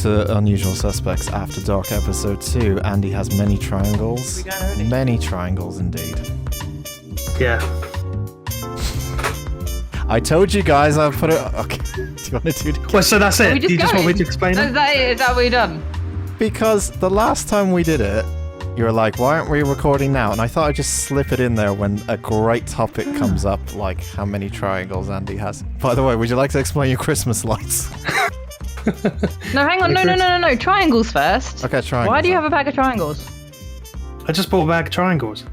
to Unusual Suspects After Dark episode 2. Andy has many triangles. Many triangles indeed. Yeah. I told you guys I'll put it... Okay. Do you want to do it? Well, so that's it. You just want me to explain Is it? that it? Is that what we've done? Because the last time we did it, you were like, why aren't we recording now? And I thought I'd just slip it in there when a great topic comes up, like how many triangles Andy has. By the way, would you like to explain your Christmas lights? No, hang on. No. Triangles first. Okay, triangles. Why do you have a bag of triangles? I just bought a bag of triangles.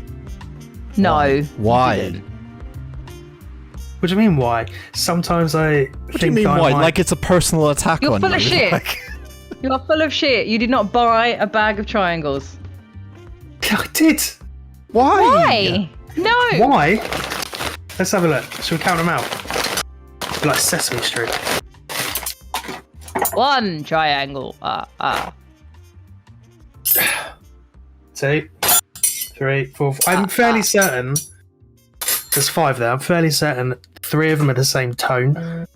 No. Why? What do you mean, why? Sometimes I What do you mean why? Like it's a personal attack You're on full you. of shit. Like... You are full of shit. You did not buy a bag of triangles. I did. Why? No. Why? Let's have a look. Shall we count them out? Like Sesame Street. 1 triangle. 2, 3, 4. I'm fairly certain. There's 5 there. I'm fairly certain 3 of them are the same tone.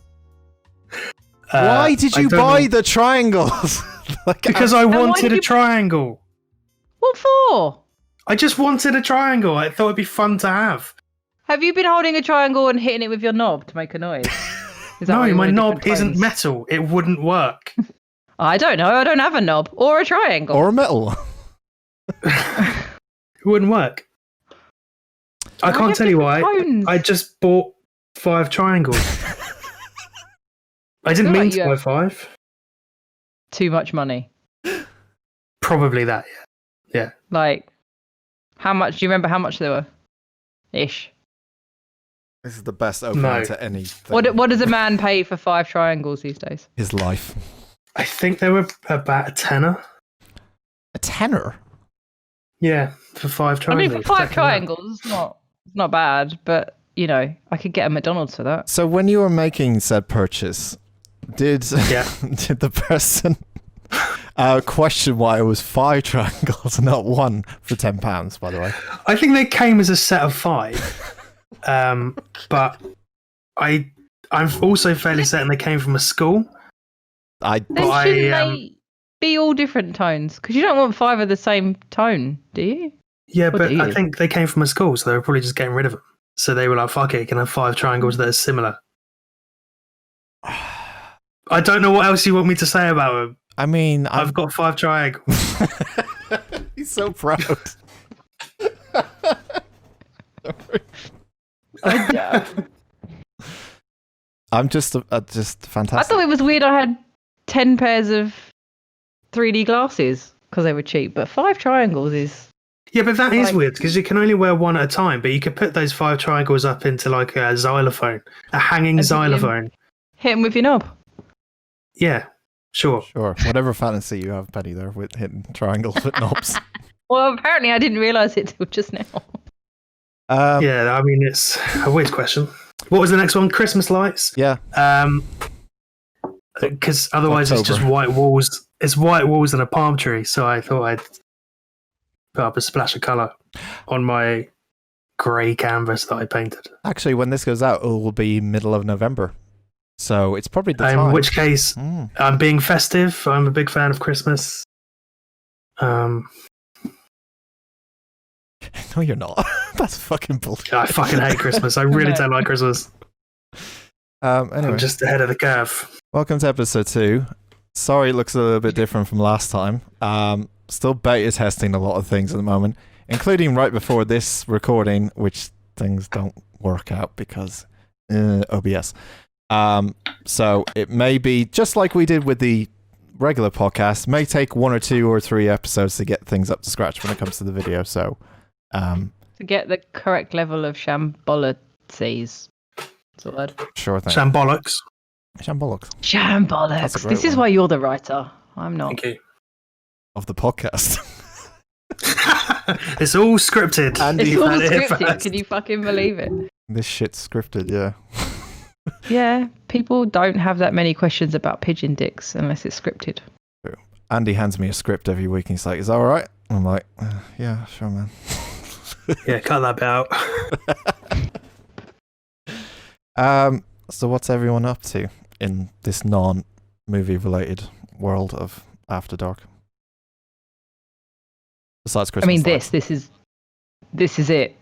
Why did you buy the triangles? Because I wanted a triangle. What for? I just wanted a triangle. I thought it'd be fun to have. Have you been holding a triangle and hitting it with your knob to make a noise? Is that why No, you my wanted knob different isn't tones? metal. It wouldn't work. I don't know. I don't have a knob or a triangle. Or a metal. It wouldn't work. I Why do can't you tell have you why. different tones? I just bought 5 triangles. I didn't feel mean like to you buy have- 5. Too much money. Probably that, yeah. Like, how much? Do you remember how much they were? Ish. This is the best opening to anything. What does a man pay for 5 triangles these days? His life. I think they were about a tenner. A tenner? Yeah, for 5 I triangles. mean, for 5 Check it out. triangles, it's not bad. But you know, I could get a McDonald's for that. So when you were making said purchase, did did the person question why it was 5 triangles and not 1 for £10, by the way? I think they came as a set of 5. But I'm also fairly certain they came from a school. Then shouldn't they be all different tones? Because you don't want 5 of the same tone, do you? Yeah, Or but do you? I think they came from a school, so they were probably just getting rid of them. So they were like, fuck it, you can have 5 triangles that are similar. I don't know what else you want me to say about them. I mean, I've got 5 triangles. He's so proud. I'm just fantastic. I thought it was weird I had 10 pairs of 3D glasses because they were cheap, but 5 triangles is... Yeah, but that is Like- weird because you can only wear 1 at a time, but you could put those 5 triangles up into like a xylophone, a hanging And put them- xylophone. Hit them with your knob. Yeah, sure. Sure, whatever fantasy you have, Penny, there with hitting triangles with knobs. Well, apparently I didn't realise it till just now. Yeah, I mean, it's a weird question. What was the next one? Christmas lights? Yeah. Because otherwise it's just October. white walls. It's white walls and a palm tree, so I thought I'd put up a splash of colour on my grey canvas that I painted. Actually, when this goes out, it will be middle of November. So it's probably the time. In which case, Mm. I'm being festive. I'm a big fan of Christmas. No, you're not. That's fucking bullshit. I fucking hate Christmas. I really No. don't like Christmas. Anyway, I'm just ahead of the curve. welcome to episode 2. Sorry it looks a little bit different from last time. Still beta testing a lot of things at the moment, including right before this recording, which things don't work out because OBS. So it may be just like we did with the regular podcast, may take 1 or 2 or 3 episodes to get things up to scratch when it comes to the video. So To get the correct level of shambolics. That's the word. sure thing. Shambolics. Shambolics That's a Shambolics. great This is one. why you're the writer. I'm not. Thank you. of the podcast. It's all scripted. Andy, It's all had it scripted. first. Can you fucking believe it? This shit's scripted, yeah. Yeah, people don't have that many questions about pigeon dicks unless it's scripted. Andy hands me a script every week and he's like, is that all right? And I'm like, yeah, sure, man. Yeah, cut that bit out. So what's everyone up to in this non-movie related world of After Dark. Besides Christmas. I mean, lights. this is it.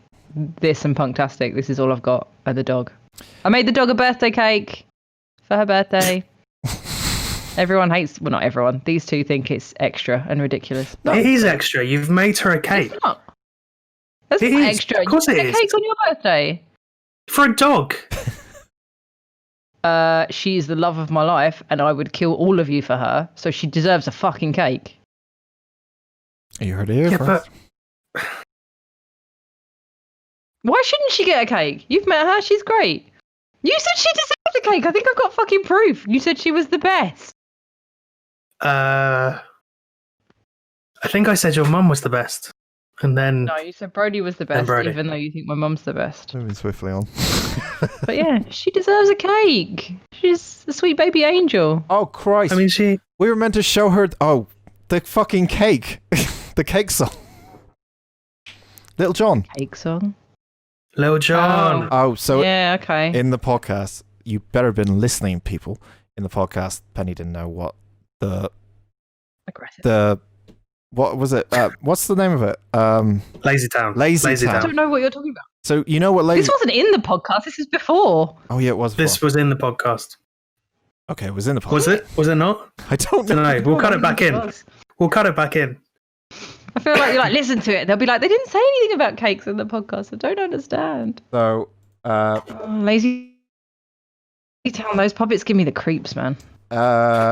This and Punktastic. This is all I've got. And the dog. I made the dog a birthday cake for her birthday. Everyone hates. Well, not everyone. These two think it's extra and ridiculous. No, it is extra. You've made her a cake. It's not. That's It not is. extra. Of course you it made a is. cake on your birthday. For a dog. She is the love of my life, and I would kill all of you for her. So she deserves a fucking cake. You heard it here Yeah, first. but Why shouldn't she get a cake? You've met her. She's great. You said she deserved a cake. I think I've got fucking proof. You said she was the best. I think I said your mum was the best. And then No, you said Brody was the best, Brody. even though you think my mum's the best. Moving swiftly on. But yeah, she deserves a cake. She's a sweet baby angel. Oh, Christ. I mean, she. We were meant to show her... Oh, the fucking cake. The cake song. Little John. Cake song. Little John. Oh, so Yeah, okay. in the podcast, you better have been listening, people. In the podcast, Penny didn't know what Aggressive. what was it? What's the name of it? Lazy Town. Lazy I Town. don't know what you're talking about. So you know what This lazy... wasn't in the podcast. This is before. Oh, yeah, it was. This before. was in the podcast. Okay, it was in the podcast. Was it? Was it not? I don't know. No, we'll cut it back in. Was. We'll cut it back in. I feel like you're like, listen to it. They'll be like, they didn't say anything about cakes in the podcast. I don't understand. So, Oh, Lazy Town, those puppets give me the creeps, man. I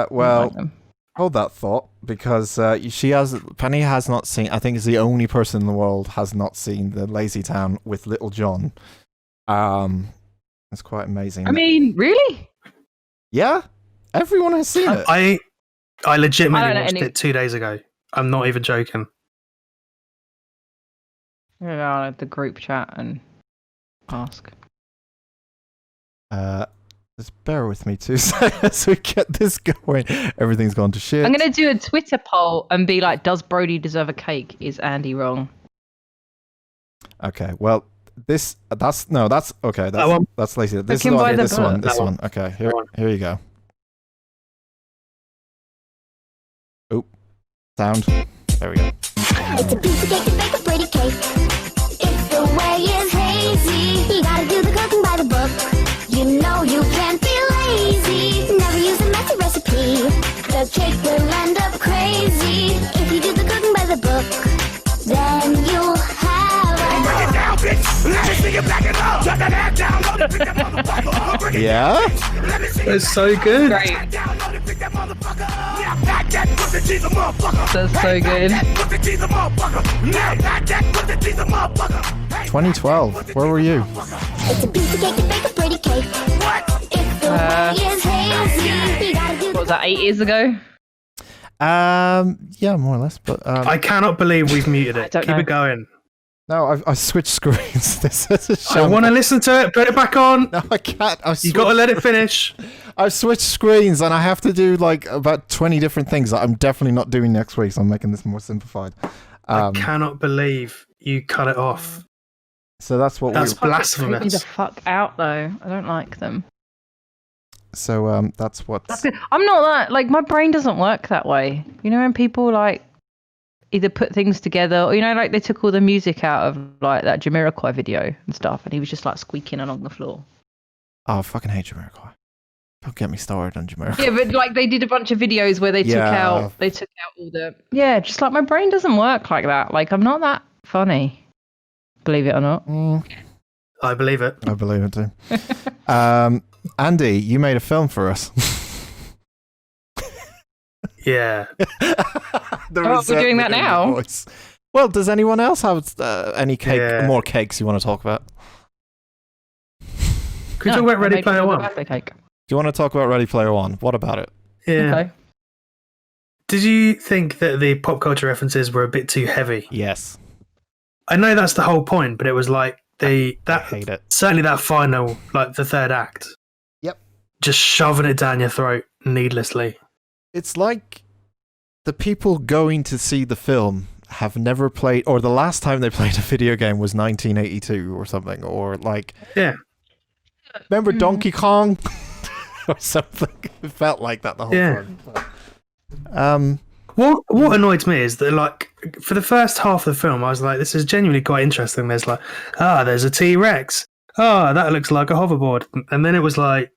don't well, like them. hold that thought, because Penny has not seen, I think is the only person in the world has not seen the Lazy Town with Little John. It's quite amazing. I mean, really? Yeah, everyone has seen it. I I legitimately don't know watched any- it 2 days ago. I'm not even joking. Yeah, the group chat and ask. Just bear with me too, as we get this going. Everything's gone to shit. I'm going to do a Twitter poll and be like, does Brody deserve a cake? Is Andy wrong? Okay, well, that's okay. That one? That's lazy. This him by the this one. book. This That one. Okay, here you go. Oop, sound. There we go. It's a piece of cake to bake a pretty cake. If the way is hazy, you gotta do the cooking by the book. You know you can't be lazy. Never use a messy recipe. The cake will end up crazy. If you do the cooking by the book, then you'll have a... Yeah. It's so good. Great. That's so good. 2012. Where were you? It's a piece of cake to bake a pretty cake. If the way is hazy, you gotta do What the was that, 8 years ago? Yeah, more or less. But I cannot believe we've muted I it. don't Keep know. it going. no, I switched screens. This is a I shame. want to listen to it. Put it back on. No, I can't. You got to let it finish. I've switched screens and I have to do like about 20 different things that I'm definitely not doing next week. So I'm making this more simplified. I cannot believe you cut it off. So that's what That's we. Take me the blasphemous. fuck out, though. I don't like them. So that's what. I'm not that, like, my brain doesn't work that way. You know, when people, like, either put things together, or, you know, like, they took all the music out of, like, that Jamiroquai video and stuff, and he was just, like, squeaking along the floor. Oh, I fucking hate Jamiroquai. Don't get me started on Jamiroquai. Yeah, but, like, they did a bunch of videos where they took out all the... Yeah, just, like, my brain doesn't work like that. Like, I'm not that funny. Believe it or not. I believe it. I believe it too. Andy, you made a film for us. Yeah. we're doing that now? Well, does anyone else have any cake, Yeah. more cakes you want to talk about? Could you talk about Ready Player One? Birthday cake. Do you want to talk about Ready Player One? What about it? Yeah. Okay. Did you think that the pop culture references were a bit too heavy? Yes. I know that's the whole point, but it was like I hate it. certainly that final, like the third act. Yep. Just shoving it down your throat needlessly. It's like the people going to see the film have never played, or the last time they played a video game was 1982 or something, or like, Yeah. remember Donkey Kong or something? It felt like that the whole Yeah. time. What annoyed me is that, like, for the first half of the film, I was like, this is genuinely quite interesting. There's like, there's a T-Rex. That looks like a hoverboard. And then it was like,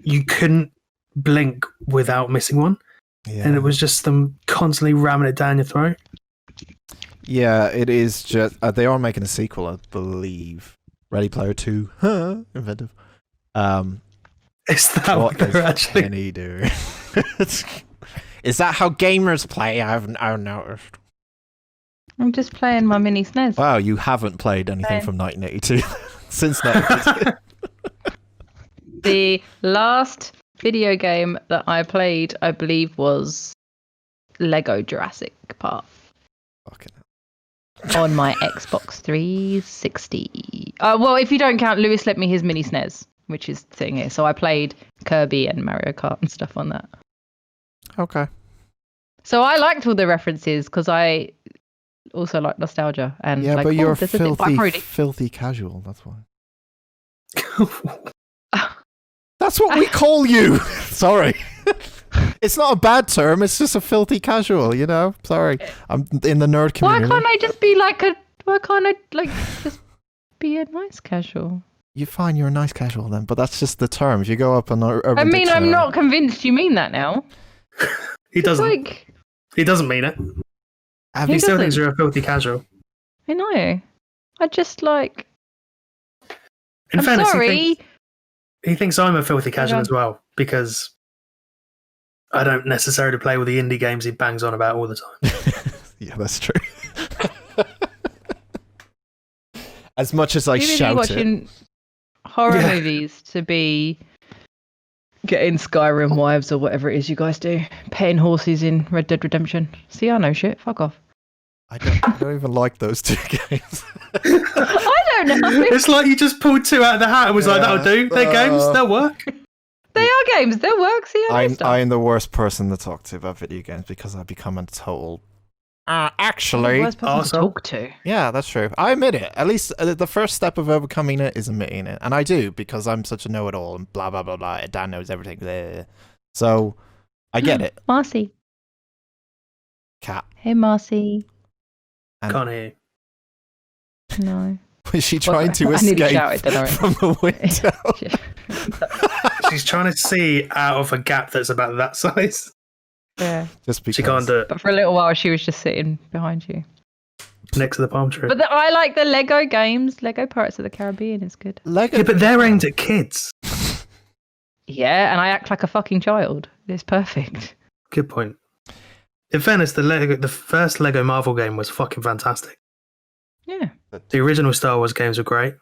you couldn't blink without missing one. Yeah. And it was just them constantly ramming it down your throat. Yeah, it is just... they are making a sequel, I believe. Ready Player 2. Inventive. Is that what they're actually... Penny doing? Is that how gamers play? I've noticed. I'm just playing my mini SNES. Wow, you haven't played anything from 1982 since 1982. The last video game that I played, I believe, was Lego Jurassic Park Fucking on my Xbox 360. Well, if you don't count, Lewis lent me his mini SNES, which is the thing here. So I played Kirby and Mario Kart and stuff on that. Okay. So I liked all the references because I also like nostalgia. And Yeah, like, but you're there's a thing- filthy casual, that's why. That's what we call you! Sorry. It's not a bad term, it's just a filthy casual, you know? Sorry. I'm in the nerd community. Why can't I just be like why can't I like just be a nice casual? You're fine, you're a nice casual then, but that's just the term. If you go up on Urban I mean, Dictionary, I'm not convinced you mean that now. He doesn't. Like, He doesn't mean it. He He still doesn't. thinks you're a filthy casual. I know. I just like. In I'm fairness, sorry. he thinks I'm a filthy casual on. as well, because I don't necessarily play all the indie games he bangs on about all the time. Yeah, that's true. As much as I You really shout watching horror Yeah. movies to be getting Skyrim wives or whatever it is you guys do, petting horses in Red Dead Redemption. See, I know shit. Fuck off. I don't even like those two games. I don't know. It's like you just pulled two out of the hat and was like, that'll do. They're games, they'll work. They are games. They'll work. See, I know stuff. I'm the worst person to talk to about video games because I become a total... The actually... worst person to Arsehole. talk to. Yeah, that's true. I admit it. At least the first step of overcoming it is admitting it. And I do, because I'm such a know-it-all and blah, blah, blah, blah. Dan knows everything. Bleh. So, I get it. Marcy. Cat. Hey, Marcy. Can't hear you. No. Was she trying to I nearly escape shouted, don't I? from the window? She's trying to see out of a gap that's about that size. Yeah. Just because. She can't do it. But for a little while, she was just sitting behind you. Next to the palm tree. But I like the Lego games. Lego Pirates of the Caribbean is good. Lego. Yeah, but they're aimed at kids. Yeah, and I act like a fucking child. It's perfect. Good point. In fairness, the first Lego Marvel game was fucking fantastic. Yeah. The original Star Wars games were great.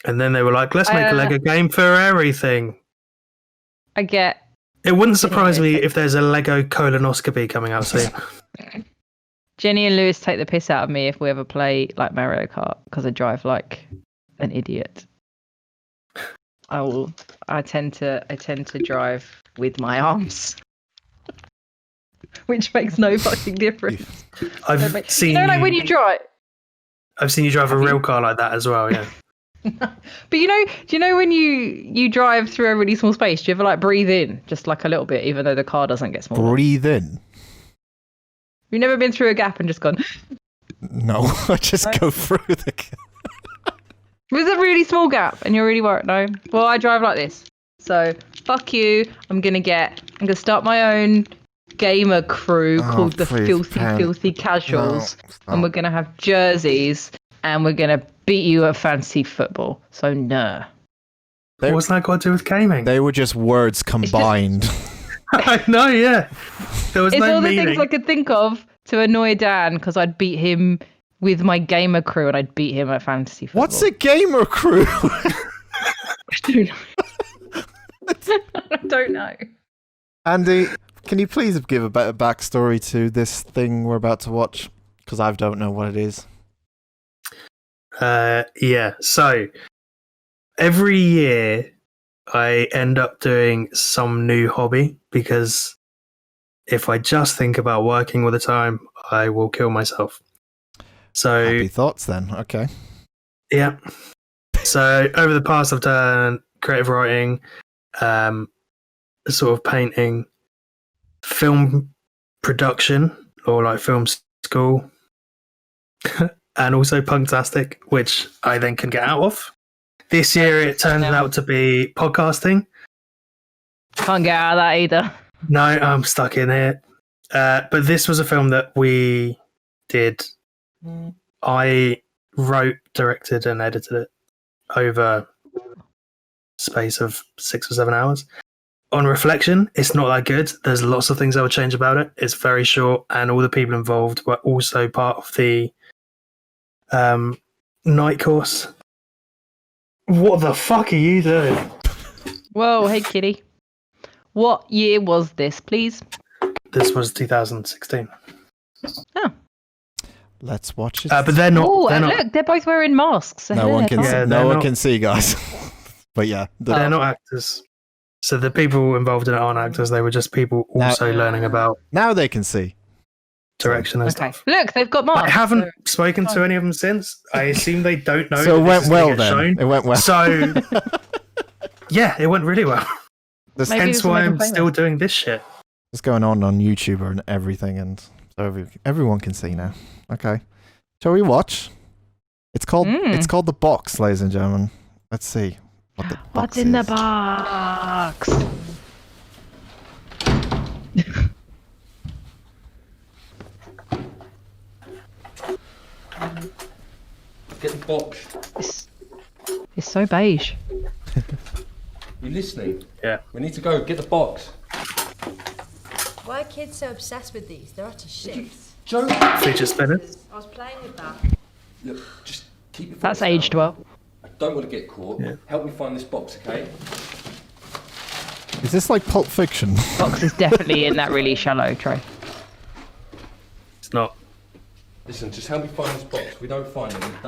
And then they were like, let's make a Lego game for everything. I get. It wouldn't surprise me if there's a Lego colonoscopy coming out soon. Jenny and Lewis take the piss out of me if we ever play like Mario Kart because I drive like an idiot. I tend to drive with my arms. Which makes no fucking difference. I've seen you know, like when you drive. I've seen you drive a real car like that as well, yeah. But do you know when you drive through a really small space, do you ever like breathe in just like a little bit, even though the car doesn't get smaller? Breathe in. You've never been through a gap and just gone. No, I just go through the. There's a really small gap and you're really worried. No, well I drive like this. So fuck you. I'm gonna start my own gamer crew called the Filthy Casuals, and we're gonna have jerseys and we're gonna beat you at fantasy football. So no. What's that got to do with gaming? They were just words combined. I know, yeah. There was It's no all the meaning. things I could think of to annoy Dan because I'd beat him with my gamer crew and I'd beat him at fantasy football. What's a gamer crew? I don't know. Andy, can you please give a better backstory to this thing we're about to watch? Because I don't know what it is. Yeah, so every year I end up doing some new hobby because if I just think about working all the time, I will kill myself. So Happy thoughts then. Okay. yeah. So over the past I've done creative writing, sort of painting, film production or like film school, and also Punktastic, which I then can get out of. This year it turned out to be podcasting. Can't get out of that either. No, I'm stuck in it. But this was a film that we did. I wrote, directed, and edited it over space of 6 or 7 hours. On reflection, it's not that good. There's lots of things I would change about it. It's very short, and all the people involved were also part of the night course. What the fuck are you doing? Whoa, hey kitty. What year was this, please? This was 2016. Oh. Let's watch it. But they're not. Oh, they're and not. look, they're both wearing masks. So no one can. Yeah, no one not- can see, guys. But yeah, They're not actors. So the people involved in it aren't actors. They were just people also learning about now they can see. direction and Okay. stuff. Look, they've got masks. I haven't spoken to any of them since. I assume they don't know. So it that went this is gonna well get then. shown. It went well. So yeah, it went really well. Maybe Hence this will why make them I'm famous. still doing this shit. It's going on YouTube and everything, and so everyone can see now. Okay, shall we watch? It's called The Box, ladies and gentlemen. Let's see what the box What's in the is. box? Get the box. It's so beige. You listening? Yeah. We need to go. Get the box. Why are kids so obsessed with these? They're utter shit. Joe. Fidget spinner. I was playing with that. Look, just keep your. That's voice aged down. well. I don't want to get caught. Yeah. Help me find this box, okay? Is this like Pulp Fiction? Box is definitely in that really shallow tray. It's not. Listen, just help me find this box. We don't find it, we're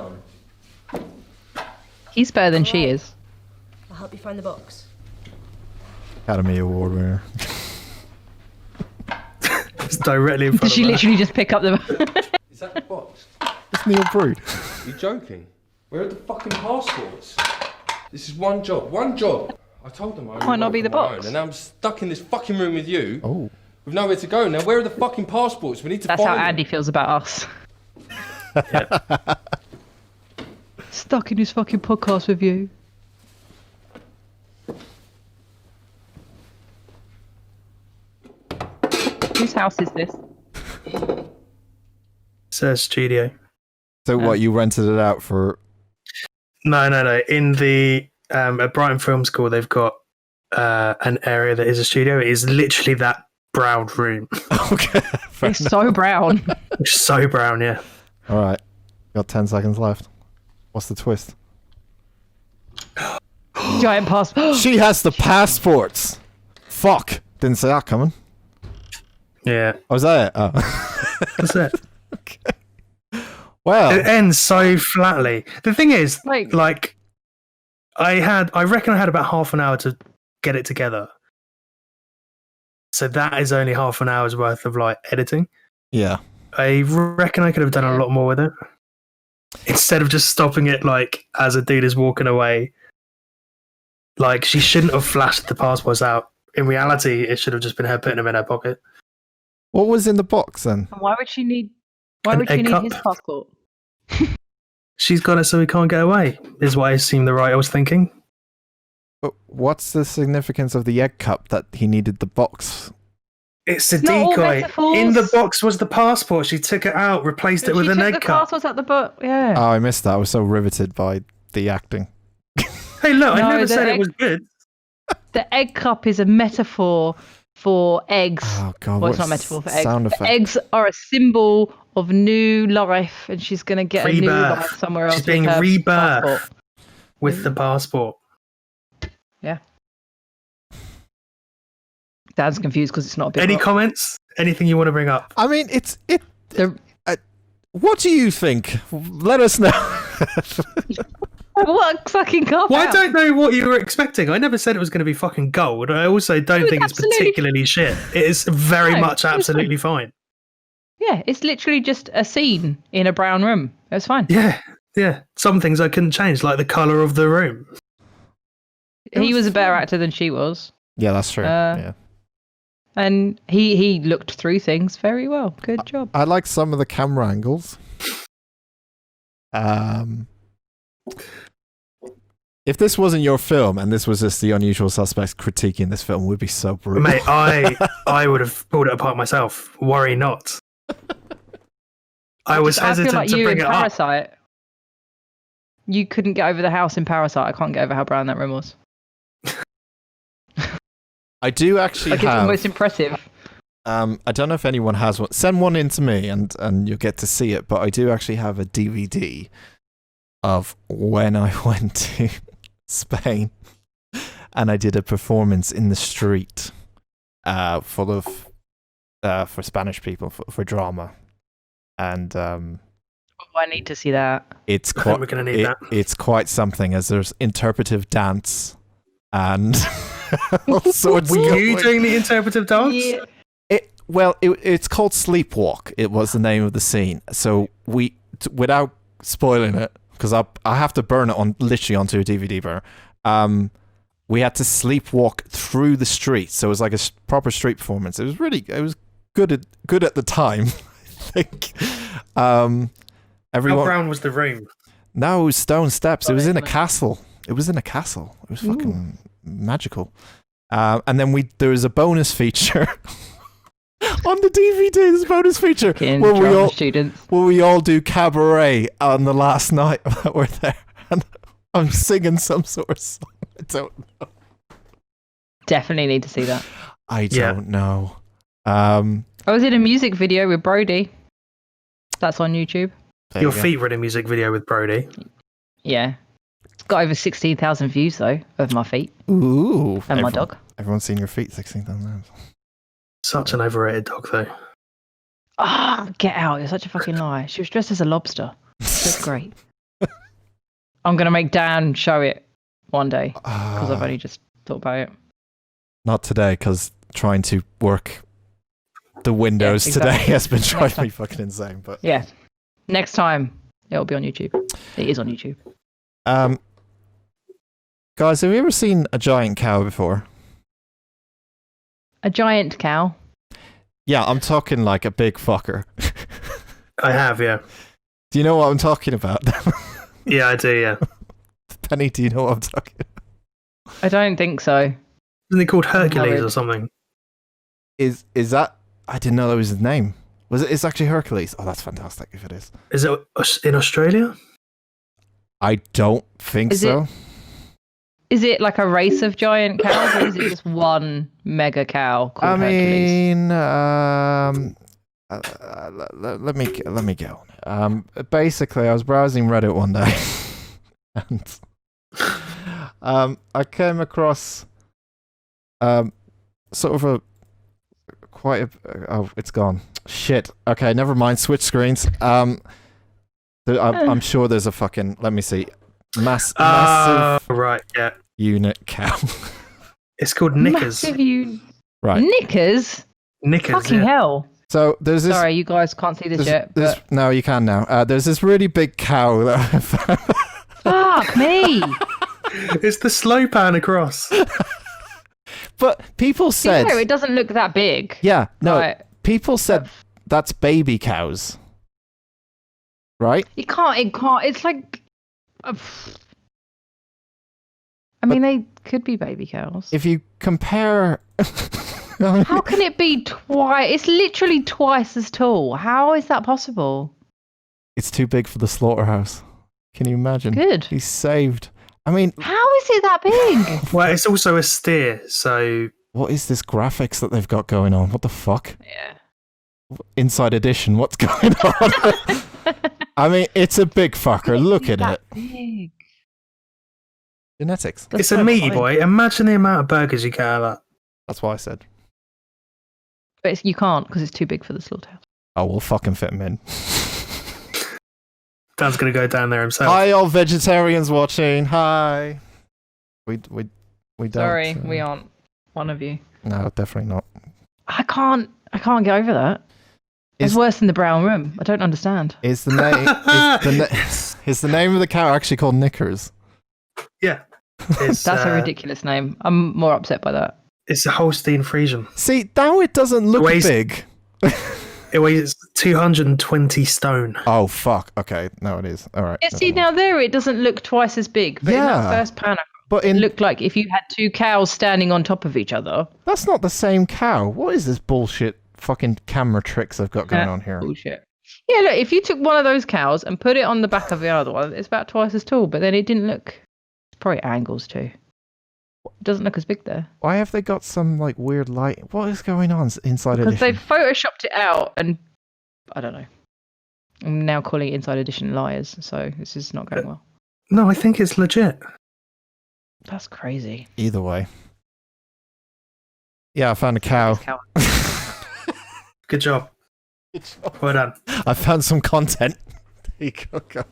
done. He's better than she is. I'll help you find the box. Academy Award winner. It's directly in front Did she of her. literally just pick up the... Is that the box? It's Neil Brood. Are you joking? Where are the fucking passports? This is one job. One job. I told them I only Might not work be the on my box. own, and now I'm stuck in this fucking room with you. Oh. With nowhere to go. Now, where are the fucking passports? We need to That's find how them. Andy feels about us. Stuck in his fucking podcast with you. Whose house is this? Says studio. So what, you rented it out for... No. In the at Brighton Film School, they've got an area that is a studio. It is literally that brown room. Okay. fair It's so brown. Which is so brown, yeah. All right. Got 10 seconds left. What's the twist? Giant passport. She has the passports. Fuck. Didn't see that coming. Yeah. Oh, was that it? Oh. That's it. Well. It ends so flatly. The thing is, Like- I reckon I had about half an hour to get it together. So that is only half an hour's worth of like editing. Yeah. I reckon I could have done a lot more with it. Instead of just stopping it like as a dude is walking away. Like she shouldn't have flashed the passports out. In reality, it should have just been her putting them in her pocket. What was in the box then? Why would she need... Why An would she egg need cup. his passport? She's got it so he can't get away, is what I assume the writer was thinking. But what's the significance of the egg cup that he needed the box? It's a It's not all decoy. metaphors. In the box was the passport. She took it out, replaced it with She an took egg the cup. passports out the book. Yeah. Oh, I missed that. I was so riveted by the acting. Hey, look, I No, never the said egg- it was good. The egg cup is a metaphor for eggs. Oh, God. Well, it's what not a metaphor for eggs. sound The effect. eggs are a symbol of new life, and she's going to get a new Rebirth. life somewhere else. She's with being her rebirthed passport. with the passport. Yeah. Dad's confused because it's not a big Any rock. comments? Anything you want to bring up? I mean, The- what do you think? Let us know. What fucking car? Well, I don't know what you were expecting. I never said it was going to be fucking gold. I also don't was think it's absolutely- particularly shit. It is very No, much it was absolutely fine. Yeah, it's literally just a scene in a brown room. It's fine. Yeah. Some things I couldn't change, like the colour of the room. He was a better actor than she was. Yeah, that's true. Uh, And he looked through things very well. Good job. I like some of the camera angles. If this wasn't your film and this was just the Unusual Suspects critiquing this film, would be so brutal. Mate, I would have pulled it apart myself. Worry not. I was I feel hesitant like to you bring in it up. Parasite. You couldn't get over the house in Parasite. I can't get over how brown that room was. I do actually Like, it's have. almost impressive. I don't know if anyone has one. Send one in to me, and you'll get to see it. But I do actually have a DVD of when I went to Spain, and I did a performance in the street, full of for Spanish people for drama, and I need to see that. it's I think quite we're going to need that. it's quite something, as there's interpretive dance and all sorts. Were of you doing the interpretive dance? Yeah. It's called Sleepwalk. It was the name of the scene. So without spoiling it, because I have to burn it literally onto a DVD burner. We had to sleepwalk through the street, so it was like a proper street performance. It was good at the time, I think. How Everyone. brown was the room? No, it was stone steps. It was in a excellent. castle. It was in a castle. It was fucking magical. And then there was a bonus feature on the DVD. There's a bonus feature Drama students. where we all do cabaret on the last night that we're there, and I'm singing some sort of song. I don't know. Definitely need to see that. I Yeah. don't know. I was in a music video with Brody. That's on YouTube. There Your you go. feet were in a music video with Brody. Yeah. It's got over 16,000 views, though, of my feet Ooh. and my dog. Everyone's seen your feet 16,000 times. Such an overrated dog, though. Ah, get out. You're such a fucking lie. She was dressed as a lobster. That's great. I'm going to make Dan show it one day because I've only just thought about it. Not today, because trying to work the windows exactly. today has been Next driving time. me fucking insane. But Yeah. Next time, it'll be on YouTube. It is on YouTube. guys, have you ever seen a giant cow before? A giant cow. Yeah, I'm talking like a big fucker. I have, yeah. Do you know what I'm talking about? Yeah, I do, yeah. Penny, do you know what I'm talking about? I don't think so. Isn't it called Hercules Worried. or something? Is that? I didn't know that was his name. Was it? It's actually Hercules. Oh, that's fantastic if it is. Is it in Australia? I don't think Is so. Is it like a race of giant cows, or is it just one mega cow called I Hercules? mean, let me go. Basically, I was browsing Reddit one day, and I came across sort of oh, it's gone. Shit. Okay, never mind. Switch screens. I'm sure there's a fucking. Let me see. Massive Right, yeah. unit cow. It's called Knickers. Massive you Right. knickers. Knickers, Fucking yeah. hell! So there's this. Sorry, you guys can't see this yet. There's, But no, you can now. There's this really big cow that I found. fuck me! It's the slow pan across. But people said, No, it doesn't look that big. yeah, no, Right. people said that's baby cows, right? It can't. It's like. I mean, they could be baby cows. If you compare, How can it be twice? It's literally twice as tall. How is that possible? it's too big for the slaughterhouse. Can you imagine? Good. He's saved. I mean, How is it that big? Well, it's also a steer, so what is this graphics that they've got going on? What the fuck? Yeah. Inside edition, what's going on? I mean, it's a big fucker. Look at it. Big. Genetics. That's it's a so meaty funny. boy. Imagine the amount of burgers you get out of that. That's what I said. But you can't because it's too big for the slaughterhouse. Oh, we'll fucking fit him in. Dan's going to go down there himself. Hi, all vegetarians watching. Hi. We don't. Sorry, we aren't one of you. No, definitely not. I can't get over that. It's Is- worse than the brown room. I don't understand. Is the name is the name of the cow actually called Knickers? Yeah. It's, That's a ridiculous name. I'm more upset by that. It's a Holstein Friesian. See, now it doesn't look Weighs- big. It weighs 220 stone. Oh, fuck. Okay, no, it is. All right. Yeah, see, now there it doesn't look twice as big. But in Yeah. that first panel, But it looked like if you had two cows standing on top of each other. that's not the same cow. What is this bullshit fucking camera tricks I've got going on here? Bullshit. Yeah, look, if you took one of those cows and put it on the back of the other one, it's about twice as tall, but then it didn't look... It's probably angles too. It doesn't look as big there. Why have they got some like weird light? What is going on inside Because edition? they've photoshopped it out and... I don't know. I'm now calling it Inside Edition liars, so this is not going well. No, I think it's legit. That's crazy. Either way. Yeah, I found a cow. Cow. Good job. Well done. I found some content. There you go, guys.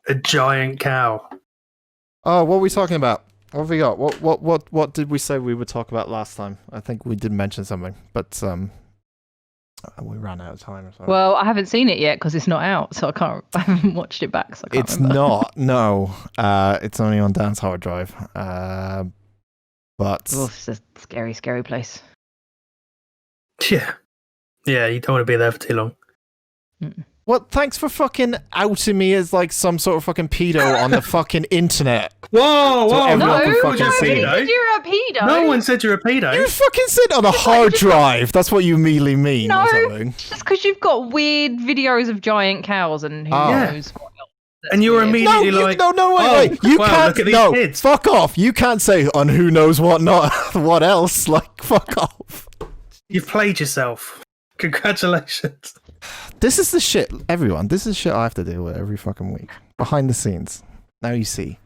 A giant cow. Oh, what are we talking about? What have we got? What did we say we would talk about last time? I think we did mention something, but we ran out of time. So. Well, I haven't seen it yet because it's not out, so I haven't watched it back, so I can't It's remember. not. No, it's only on Dan's hard drive. But Oh, it's a scary, scary place. Yeah. Yeah, you don't want to be there for too long. well, thanks for fucking outing me as like some sort of fucking pedo on the fucking internet. Whoa, So everyone No, can fucking nobody see it. said you're a pedo. No one said you're a pedo. You fucking said on a hard drive. That's what you immediately mean. No. Or something. Just because you've got weird videos of giant cows and who Oh. knows what else. That's And you were weird. immediately like, no, wait, oh, wait. You wow, can't. look at these No, kids. fuck off. You can't say on who knows what, not what else. Like, fuck off. you've played yourself. Congratulations. This is the shit, everyone. This is shit I have to deal with every fucking week. Behind the scenes. Now you see.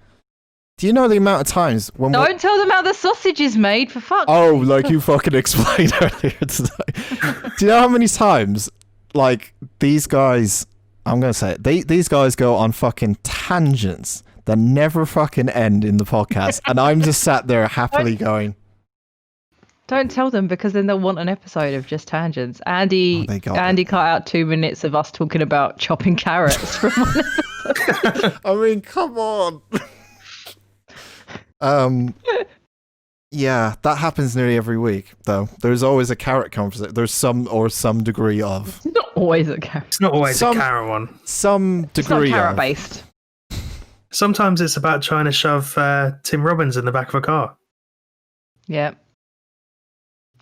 Do you know the amount of times when we're... Don't tell them how the sausage is made, for fuck's Oh, sake. like you fucking explained earlier today. Do you know how many times, like, these guys... I'm going to say it. These guys go on fucking tangents that never fucking end in the podcast. And I'm just sat there happily going... Don't tell them because then they'll want an episode of just tangents. Andy Oh, they got Andy cut out 2 minutes of us talking about chopping carrots from one episode. I mean, come on. Yeah, that happens nearly every week, though. There's always a carrot conversation. There's some degree of... It's not always a carrot. It's not always Some- a carrot one. Some It's not degree carrot of... based. Sometimes it's about trying to shove Tim Robbins in the back of a car. Yeah.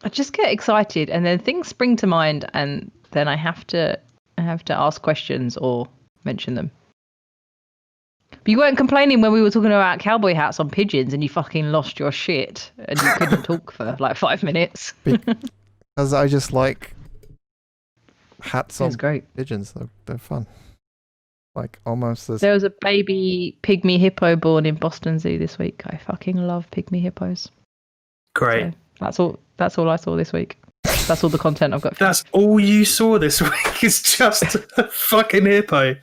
I just get excited and then things spring to mind and then I have to ask questions or mention them. But you weren't complaining when we were talking about cowboy hats on pigeons and you fucking lost your shit and you couldn't talk for like 5 minutes. Because I just like hats on It's great. pigeons. They're fun. Like, almost as... There was a baby pygmy hippo born in Boston Zoo this week. I fucking love pygmy hippos. Great. So that's all I saw this week. That's all the content I've got. That's all you saw this week is just a fucking hippo.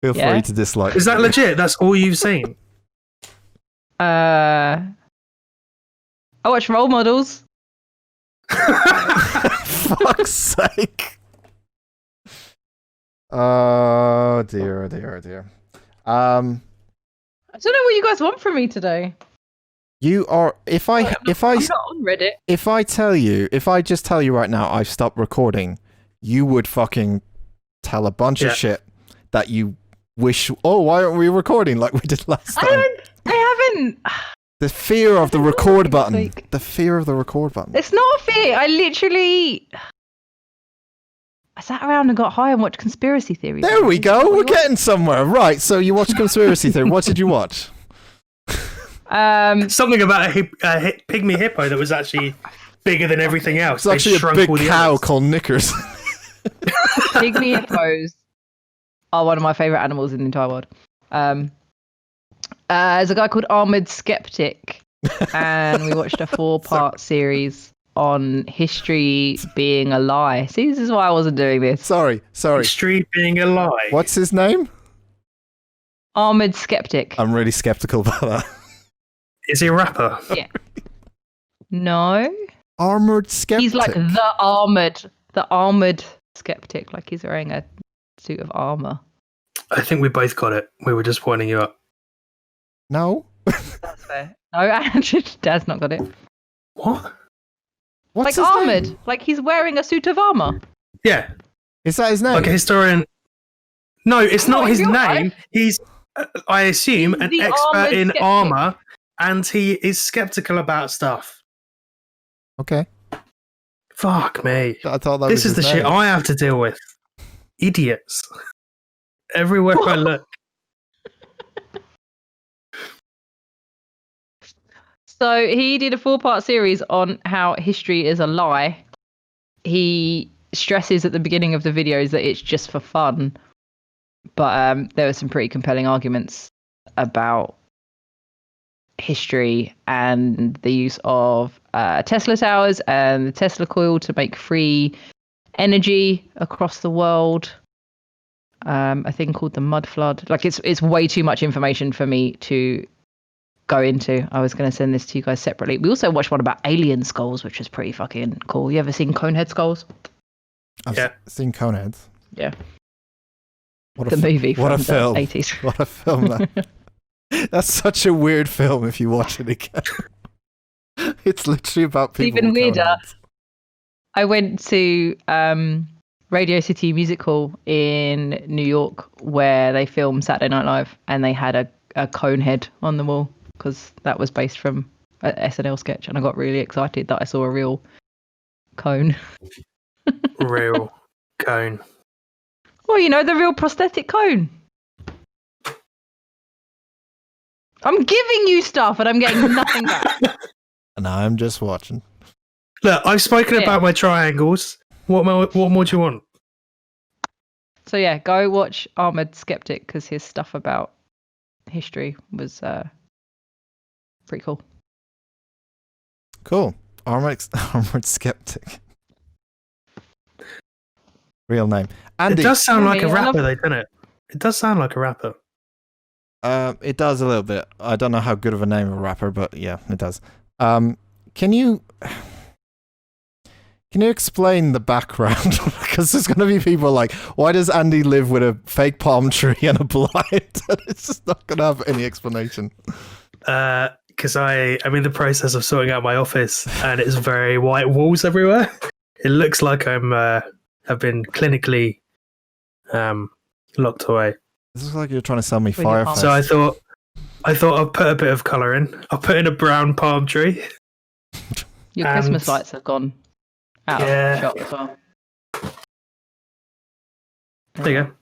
Feel Yeah. free to dislike. Is that me. legit? That's all you've seen? I watch Role Models. Fuck's sake. Oh dear, oh dear, oh dear. I don't know what you guys want from me today. You are... If I I'm not on Reddit. if I just tell you right now I've stopped recording, you would fucking tell a bunch Yeah. of shit that you wish... Oh, why aren't we recording like we did last time? I haven't. The fear of the I don't record know, button. like- The fear of the record button. It's not fair. I sat around and got high and watched conspiracy theories. There we go. What We're do you getting somewhere. Right, so you watched Conspiracy Theory. What did you watch? want? Something about a pygmy hippo that was actually bigger than everything else. It's They actually a shrunk big all the cow others. called Knickers. Pygmy hippos are one of my favorite animals in the entire world. There's a guy called Armored Skeptic, and we watched a 4-part series on history being a lie. See, this is why I wasn't doing this. Sorry. History being a lie. What's his name? Armored Skeptic. I'm really skeptical about that. Is he a rapper? No, Armored Skeptic. he's like the armored skeptic. Like he's wearing a suit of armor. I think we both got it. We were just winding you up. No. fair. No, actually, Dad's not got it. What? What's Like his armored. name? Like he's wearing a suit of armor. Yeah, Is that his name? like a historian. No, it's No, not in his real name. life. He's, I assume, He's an the expert armoured in skeptic. armor, and he is skeptical about stuff. Okay. Fuck me. I thought that This was is the his shit name. I have to deal with. Idiots. Everywhere I look. So he did a 4-part series on how history is a lie. He stresses at the beginning of the videos that it's just for fun, but there were some pretty compelling arguments about history and the use of Tesla towers and the Tesla coil to make free energy across the world. A thing called the mud flood. Like it's way too much information for me to go into. I was going to send this to you guys separately. We also watched one about alien skulls, which was pretty fucking cool. You ever seen Conehead skulls? I've Yeah. seen Coneheads. Yeah. What The movie what from a film. the 80s. What a film that. That's such a weird film if you watch it again. It's literally about people. Even with weirder. Coneheads. I went to Radio City Music Hall in New York where they filmed Saturday Night Live, and they had a cone head on the wall because that was based from an SNL sketch, and I got really excited that I saw a real cone. Real cone. Well, you know, the real prosthetic cone. I'm giving you stuff and I'm getting nothing back. And I'm just watching. Look, I've spoken Yeah. about my triangles. What more do you want? So yeah, go watch Armored Skeptic because his stuff about history was pretty cool. Cool. Armored Skeptic. Real name. Andy. It does sound like a I love- rapper, though, doesn't it? It does sound like a rapper. It does a little bit. I don't know how good of a name of a rapper, but yeah, it does. Can you explain the background? Because there's going to be people like, why does Andy live with a fake palm tree and a blind? It's just not going to have any explanation. Because I'm in the process of sorting out my office, and it's very white walls everywhere. It looks like have been clinically locked away. This looks like you're trying to sell me With your Firefest. So I thought I'd put a bit of colour in. I'll put in a brown palm tree. Your And- Christmas lights have gone out Yeah. of shot as well. There you go.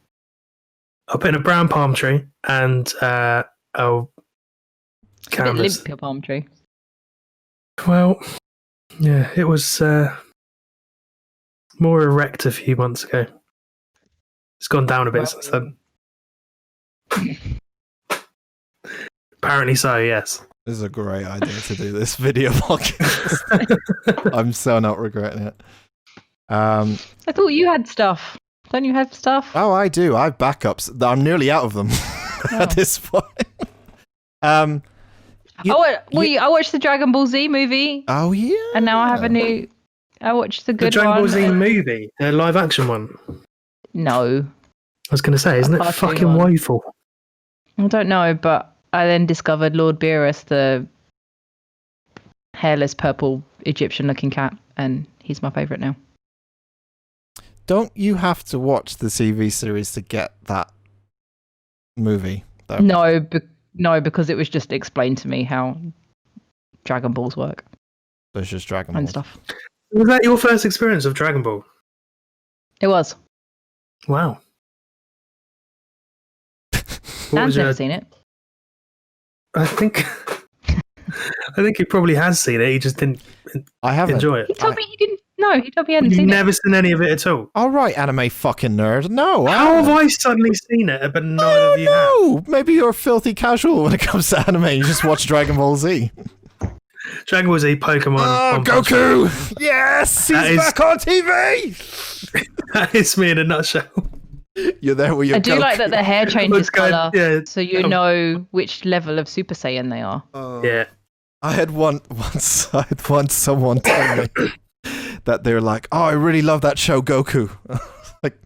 I'll put in a brown palm tree and I'll It's a bit canvas. limp, your palm tree. Well, yeah, it was more erect a few months ago. It's gone down a bit since then. Apparently so, yes. This is a great idea to do this video podcast. I'm so not regretting it. I thought you had stuff. Don't you have stuff? Oh, I do. I have backups. I'm nearly out of them at this point. You- I watched the Dragon Ball Z movie, Oh, yeah. and now I have a new. I watched the The good Dragon one. Ball Z movie, the live action one. No, I was going to say, isn't it cartoon fucking one. woeful? I don't know, but I then discovered Lord Beerus, the hairless purple Egyptian-looking cat, and he's my favourite now. Don't you have to watch the TV series to get that movie? Though? No, because it was just explained to me how Dragon Balls work There's just Dragon Ball. and stuff. Was that your first experience of Dragon Ball? It was. Wow. Dan's never seen it. I think he probably has seen it. He just didn't I haven't. enjoy He it. told me he didn't. No, he told me he hadn't You've seen never seen any of it at all. All right, anime fucking nerd. No. How have haven't. I suddenly seen it, but neither Oh, of you have? no. Maybe you're filthy casual when it comes to anime. You just watch Dragon Ball Z. Dragon Ball Z, Pokemon. Oh, One Punch Man. Goku! Yes! He's That is- back on TV! That is me in a nutshell. You're there with your I do Goku. like that the hair changes Let's go- colour, yeah, so you know which level of Super Saiyan they are. yeah. I had once someone tell me that they were like, "Oh, I really love that show, Goku." Like,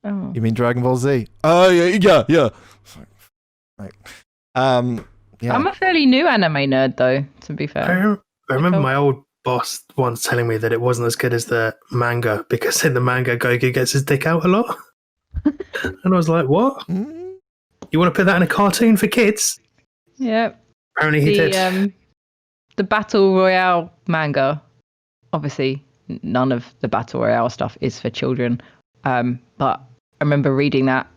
Oh. you mean Dragon Ball Z? Oh yeah. Right. Yeah. I'm a fairly new anime nerd, though. To be fair, I remember my old boss once telling me that it wasn't as good as the manga because in the manga, Goku gets his dick out a lot. And I was like, what? Mm. You want to put that in a cartoon for kids? yeah. Apparently he did. The Battle Royale manga, obviously, none of the Battle Royale stuff is for children. But I remember reading that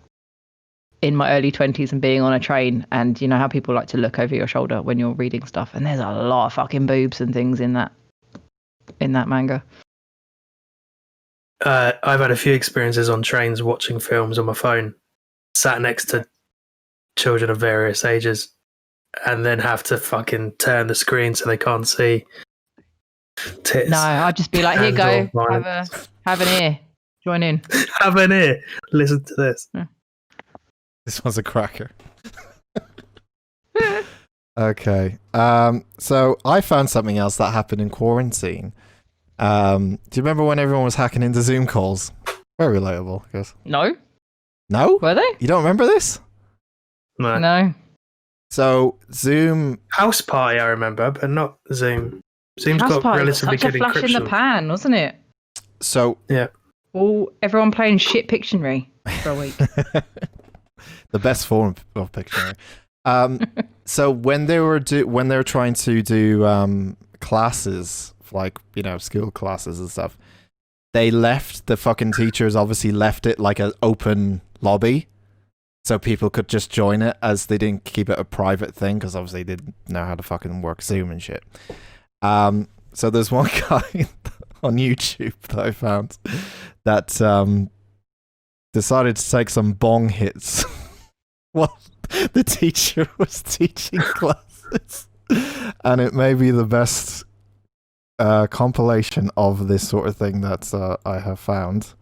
in my early 20s and being on a train, and you know how people like to look over your shoulder when you're reading stuff, and there's a lot of fucking boobs and things in that manga. I've had a few experiences on trains watching films on my phone, sat next to children of various ages, and then have to fucking turn the screen so they can't see tits. No, I'd just be like, here, And go, or have an ear, join in. have an ear. Listen to this. This one's a cracker. Okay. So I found something else that happened in quarantine. Do you remember when everyone was hacking into Zoom calls? Very relatable, I guess. No, No? were they? You don't remember this? No. No. So Zoom. House Party, I remember, but not Zoom. Zoom's House got Party was relatively such a good flash in the encryption. pan, wasn't it? So Yeah. All everyone playing shit Pictionary for a week. the best form of Pictionary. So when they were trying to do classes, like, you know, school classes and stuff, they left the fucking teachers obviously left it like an open lobby, so people could just join it, as they didn't keep it a private thing because obviously they didn't know how to fucking work Zoom and shit. So there's one guy on YouTube that I found that decided to take some bong hits while the teacher was teaching classes, and it may be the best compilation of this sort of thing that I have found.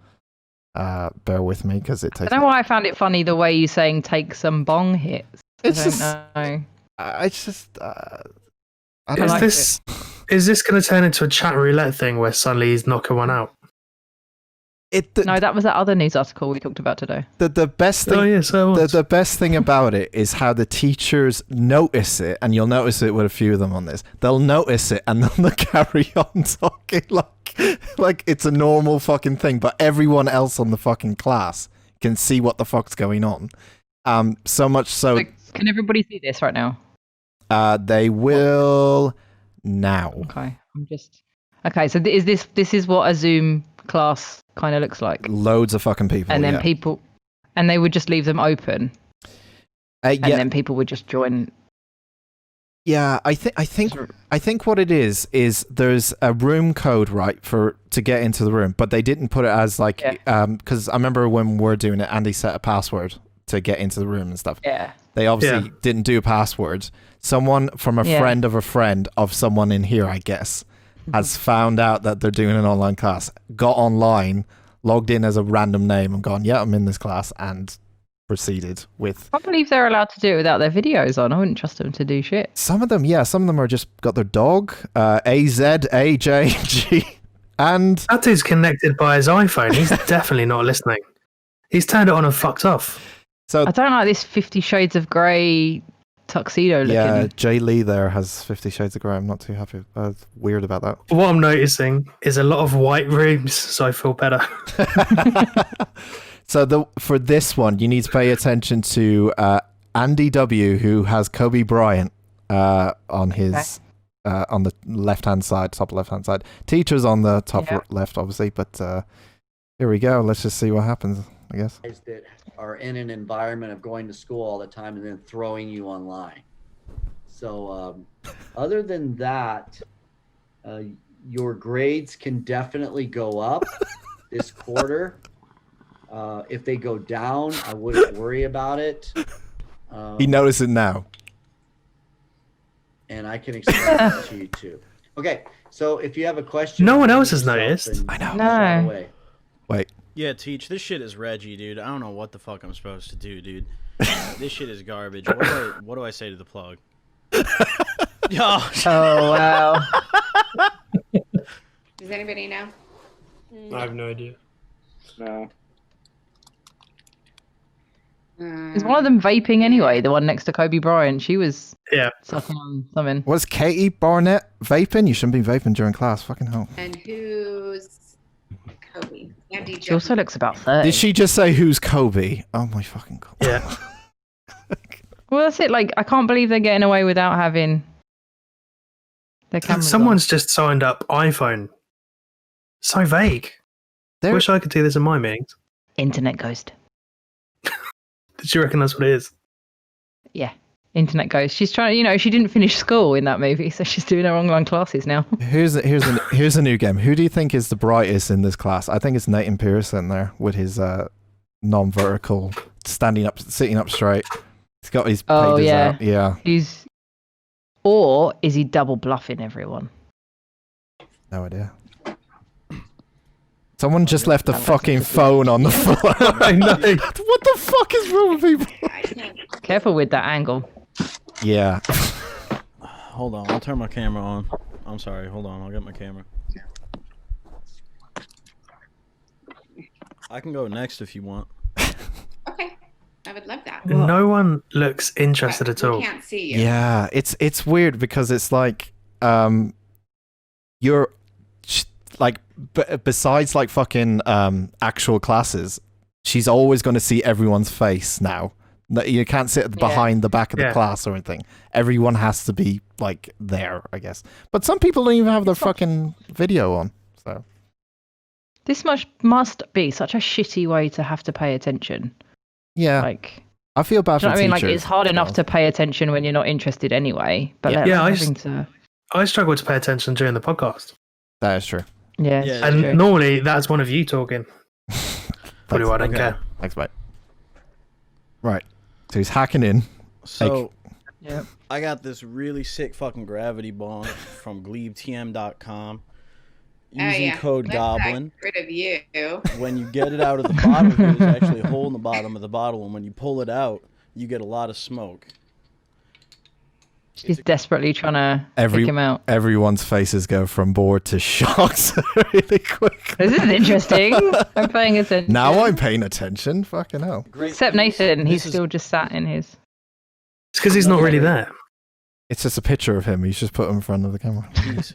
Bear with me because it takes. I don't know why I found it funny the way you saying take some bong hits. It's I don't just. know. I just. I don't know. Is this going to turn into a chat roulette thing where suddenly he's knocking one out? No, that was that other news article we talked about today. The best thing. Oh yeah, so The best thing about it is how the teachers notice it, and you'll notice it with a few of them on this. They'll notice it and they'll carry on talking like it's a normal fucking thing, but everyone else on the fucking class can see what the fuck's going on. So much so. Can everybody see this right now? They will now. Okay, Okay, so this is what a Zoom class kind of looks like. Loads of fucking people, and then and they would just leave them open, and then people would just join. Yeah, I think what it is there's a room code, right, to get into the room, but they didn't put it as like because I remember when we were doing it, Andy set a password to get into the room and stuff. Yeah, they obviously didn't do a password. Someone from a friend of someone in here, I guess, has found out that they're doing an online class, got online, logged in as a random name, and gone, yeah, I'm in this class, and proceeded with. I believe they're allowed to do it without their videos on. I wouldn't trust them to do shit. Some of them are just got their dog, AZAJG, and that dude's connected by his iPhone. He's definitely not listening. He's turned it on and fucked off. So I don't like this 50 Shades of Grey tuxedo looking. Yeah, Jay Lee there has 50 Shades of Grey. I'm not too happy. Weird about that. What I'm noticing is a lot of white rooms, so I feel better. So for this one, you need to pay attention to Andy W, who has Kobe Bryant on his on the left-hand side, top left-hand side. Teachers on the top left, obviously. But here we go. Let's just see what happens, I guess. That are in an environment of going to school all the time and then throwing you online. So other than that, your grades can definitely go up this quarter. If they go down, I wouldn't worry about it. He noticed it now. And I can explain it to you too. Okay, so if you have a question... No one else has noticed. I know. No. Wait. Yeah, Teach, this shit is Reggie, dude. I don't know what the fuck I'm supposed to do, dude. This shit is garbage. What do I say to the plug? Oh, wow. Does anybody know? I have no idea. No. Is one of them vaping anyway? The one next to Kobe Bryant. She was sucking on something. Was Katie Barnett vaping? You shouldn't be vaping during class. Fucking hell. And who's Kobe? Andy She also looks about 30. Did she just say who's Kobe? Oh my fucking god. Yeah. Well, that's it. Like, I can't believe they're getting away without having their cameras Someone's just signed up iPhone. So vague. Wish I could do this in my meetings. Internet ghost. Did you reckon that's what it is? Yeah. Internet ghost. She's trying, she didn't finish school in that movie, so she's doing her online classes now. Here's a new game. Who do you think is the brightest in this class? I think it's Nathan Pearson there with his non-vertical, sitting up straight. He's got his pages out. Yeah. Or is he double bluffing everyone? No idea. Someone just left a fucking phone on the floor. I know. What the fuck is wrong with people? Careful with that angle. Yeah. Hold on, I'll turn my camera on. I'm sorry, hold on, I'll get my camera. I can go next if you want. Okay, I would love that. No one looks interested at all. We can't see you. Yeah, it's weird because it's like you're like besides like fucking actual classes, she's always going to see everyone's face now. You can't sit behind the back of the class or anything. Everyone has to be like there, I guess. But some people don't even have their fucking video on. So this must be such a shitty way to have to pay attention. Yeah, like I feel bad for teachers. I mean, like it's hard enough well. to pay attention when you're not interested anyway. But I struggle to pay attention during the podcast. That is true. Yeah, and true. Normally that's one of you talking. Probably why I don't care. Thanks, mate. Right, so he's hacking in. So, I got this really sick fucking gravity bong from glebetm.com. Using code GOBLIN. Rid of you. When you get it out of the bottle, there's actually a hole in the bottom of the bottle, and when you pull it out, you get a lot of smoke. She's desperately trying to pick him out. Everyone's faces go from bored to shocked really quick. This is interesting. I'm paying attention. Now I'm paying attention. Fucking hell. Except Nathan, he's still just sat in his. It's because he's not really there. It's just a picture of him. He's just put him in front of the camera.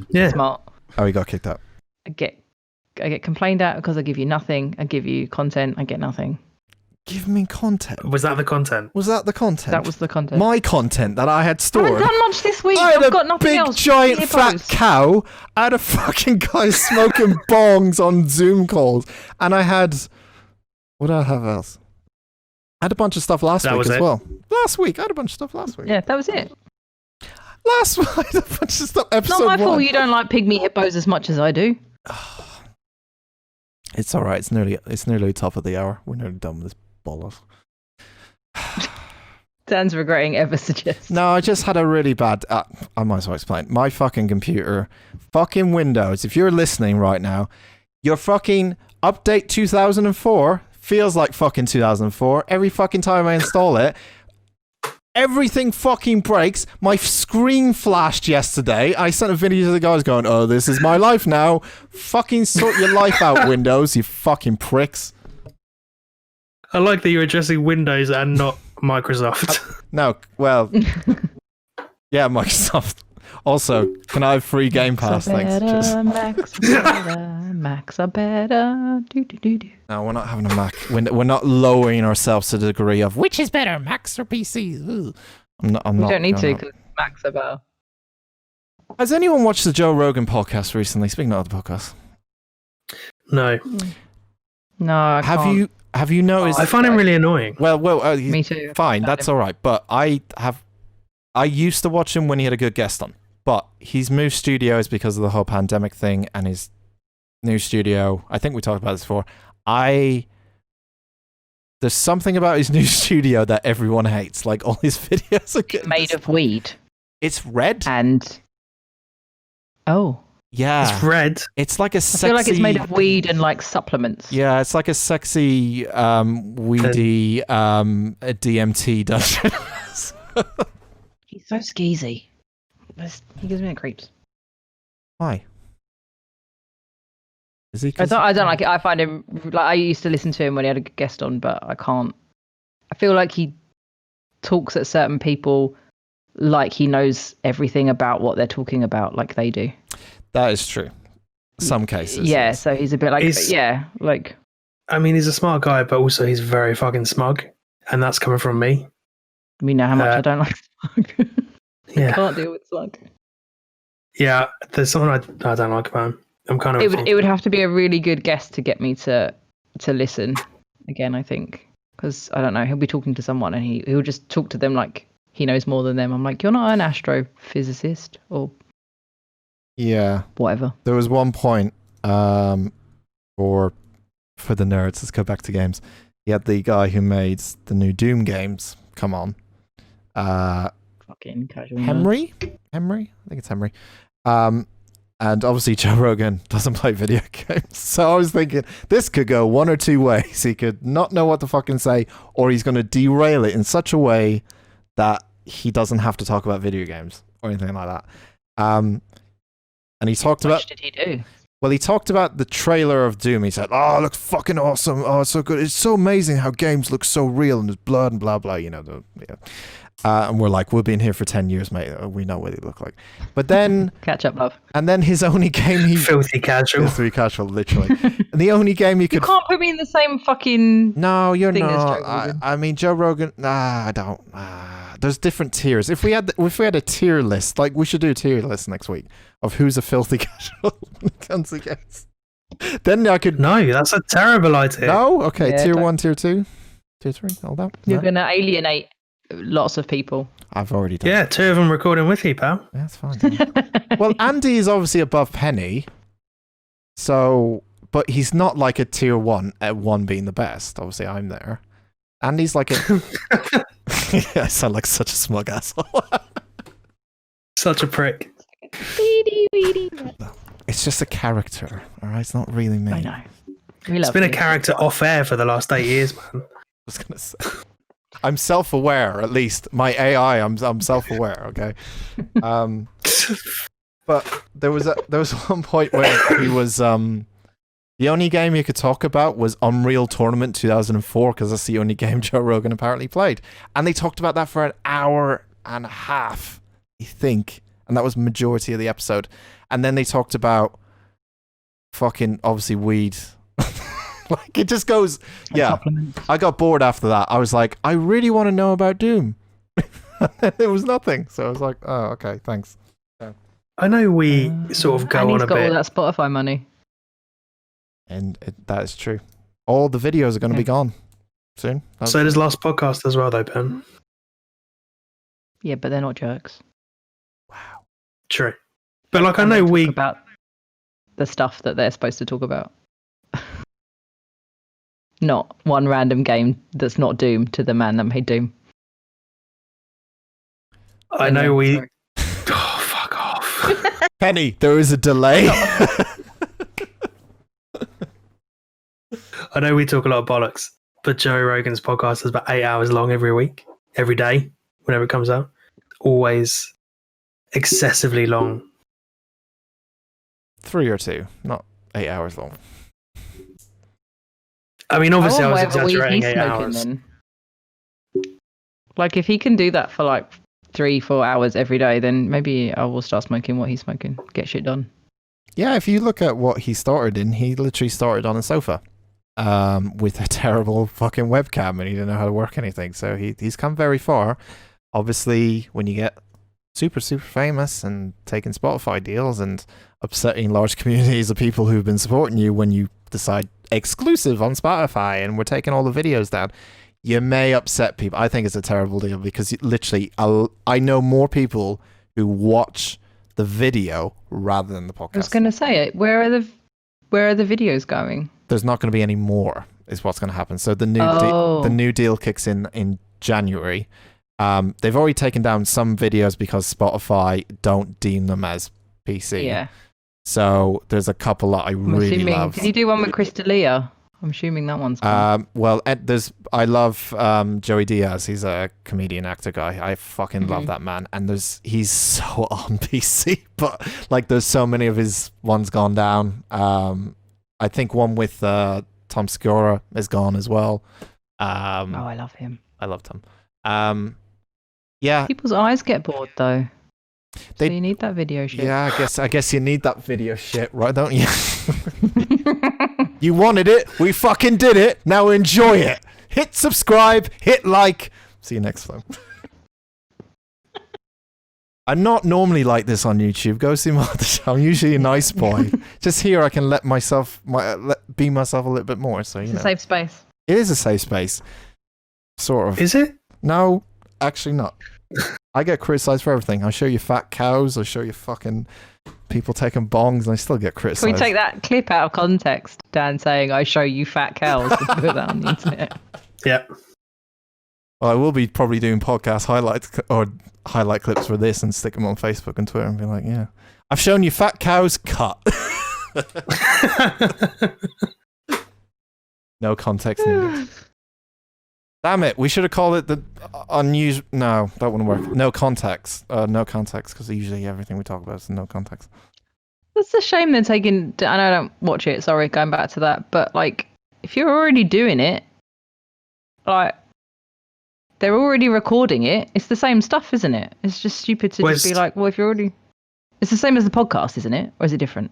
Yeah. Smart. Oh, he got kicked out. I get complained at because I give you nothing. I give you content. I get nothing. Give me content. Was that the content? Was that the content? That was the content. My content that I had stored. I haven't done much this week. I had I've got nothing big, else. giant, fat cow. I had a fucking guy smoking bongs on Zoom calls. And I had... What did I have else? I had a bunch of stuff last week as well. Last week. I had a bunch of stuff last week. Yeah, that was it. Last week, I had a bunch of stuff. Episode Not my 1. fault you don't like pygmy hippos as much as I do. It's all right. It's nearly top of the hour. We're nearly done with this bollocks. Dan's regretting ever suggesting. No, I just had a really bad... I might as well explain. My fucking computer, fucking Windows, if you're listening right now, your fucking update 2004 feels like fucking 2004. Every fucking time I install it, everything fucking breaks. My screen flashed yesterday. I sent a video to the guys going, oh, this is my life now. Fucking sort your life out, Windows, you fucking pricks. I like that you're addressing Windows and not Microsoft. No, well, yeah, Microsoft. Also, can I have free Game Pass? Thanks. Macs are better. No, we're not having a Mac. We're not lowering ourselves to the degree of which is better, Macs or PCs. We don't need to because Macs are better. Has anyone watched the Joe Rogan podcast recently? Speaking of the podcast, no. No, I can't. Have you noticed? I find him really annoying. Well, me too. Fine, that's all right. But I used to watch him when he had a good guest on. But he's moved studios because of the whole pandemic thing, and his new studio. I think we talked about this before. There's something about his new studio that everyone hates. Like all his videos are good. Made of weed. It's red. And yeah, it's red. It's like a sexy... I feel like it's made of weed and like supplements. Yeah, it's like a sexy, weedy DMT dungeon. He's so skeezy. He gives me the creeps. Why? Is he? I don't like it. I find him like I used to listen to him when he had a guest on, but I can't. I feel like he talks at certain people like he knows everything about what they're talking about, like they do. That is true. Some cases. Yeah, yes. so he's a bit like, I mean, he's a smart guy, but also he's very fucking smug, and that's coming from me. We know how much I don't like smug. Yeah. I can't deal with smug. Yeah, there's something I don't like about him. I'm kind of. It would have to be a really good guest to get me to listen again, I think, because I don't know, he'll be talking to someone and he'll just talk to them like he knows more than them. I'm like, you're not an astrophysicist or whatever. There was one point for the nerds. Let's go back to games. He had the guy who made the new Doom games. Come on, fucking casual. Henry. I think it's Henry. And obviously Joe Rogan doesn't play video games. So I was thinking this could go one or two ways. He could not know what to fucking say, or he's going to derail it in such a way that he doesn't have to talk about video games or anything like that. And he talked about... What did he do? Well, he talked about the trailer of Doom. He said, oh, it looks fucking awesome. Oh, it's so good. It's so amazing how games look so real and there's blood and blah, blah, you know. And we're like, we've been here for 10 years, mate. We know what they look like. But then... Catch up, love. And then his only game he... Filthy casual. Filthy casual, literally. And the only game you could... You can't put me in the same fucking... No, you're thing as not. Joe Rogan. I mean, Joe Rogan... I don't... there's different tiers. If we had a tier list, like we should do a tier list next week of who's a filthy casual when it comes to games. Then I could... No, that's a terrible idea. No? Okay, Yeah, tier 1, tier 2, tier 3, all that. You're No? going to alienate lots of people. I've already done. Yeah, 2 of them recording with you, pal. That's fine. Well, Andy is obviously above Penny, so, but he's not like a tier 1 at 1 being the best. Obviously, I'm there. Andy's like a... Yeah, I sound like such a smug asshole. Such a prick. It's just a character, all right? It's not really me. I know. It's been a character off air for the last 8 years, man. I was gonna say. I'm self-aware, at least. My AI, I'm self-aware, okay? But there was one point where he was the only game you could talk about was Unreal Tournament 2004 because that's the only game Joe Rogan apparently played. And they talked about that for an hour and a half, I think. And that was the majority of the episode. And then they talked about fucking, obviously, weed. Like, it just goes... Yeah, I got bored after that. I was like, I really want to know about Doom. And there was nothing. So I was like, oh, okay, thanks. Yeah. I know we sort of go on a got bit... all that Spotify money. And that is true. All the videos are going to be gone soon. So does last podcast as well, though, Ben. Yeah, but they're not jerks. Wow. True. But like, I know we... talk about the stuff that they're supposed to talk about. Not one random game that's not Doom to the man that made Doom. I know we... Oh, fuck off. Penny, there is a delay. I know we talk a lot of bollocks, but Joe Rogan's podcast is about 8 hours long every week, every day, whenever it comes out. Always excessively long. 3 or 2, not 8 hours long. I mean, obviously, I was whatever weed exaggerating he's 8 smoking hours. then. Like, if he can do that for like 3-4 hours every day, then maybe I will start smoking what he's smoking. Get shit done. Yeah, if you look at what he started in, he literally started on a sofa with a terrible fucking webcam and he didn't know how to work anything. So he's come very far. Obviously, when you get super, super famous and taking Spotify deals and upsetting large communities of people who've been supporting you when you decide exclusive on Spotify and we're taking all the videos down, you may upset people. I think it's a terrible deal because literally I know more people who watch the video rather than the podcast. I was going to say it. Where are the videos going? There's not going to be any more is what's going to happen. So the new deal kicks in January. They've already taken down some videos because Spotify don't deem them as PC. Yeah. So there's a couple that I really love. Did you do one with Crystalia? I'm assuming that one's fun. Well, I love Joey Diaz. He's a comedian actor guy. I fucking love that man. And he's so on PC, but like there's so many of his ones gone down. I think one with Tom Segura is gone as well. I love him. I loved him. Yeah. People's eyes get bored though. They- So you need that video shit. Yeah, I guess you need that video shit, right? Don't you? You wanted it. We fucking did it. Now enjoy it. Hit subscribe. Hit like. See you next time. I'm not normally like this on YouTube. Go see my other show. I'm usually a nice boy. Just here, I can let myself be myself a little bit more. So It's a safe space. it is a safe space. Sort of. Is it? No, actually not. I get criticized for everything. I show you fat cows. I show you fucking people taking bongs, and I still get Can criticized. we take that clip out of context? Dan saying, "I show you fat cows," and put that on the internet. Yeah. Well, I will be probably doing podcast highlights or highlight clips for this and stick them on Facebook and Twitter and be like, yeah, I've shown you fat cows cut. No context needed. Damn it, we should have called it the unused. No, that wouldn't work. No context. No context, because usually everything we talk about is no context. It's a shame they're taking. I know I don't watch it. Sorry, going back to that. But like, if you're already doing it, like, they're already recording it. It's the same stuff, isn't it? It's just stupid to just be like, well, if you're already, it's the same as the podcast, isn't it? Or is it different?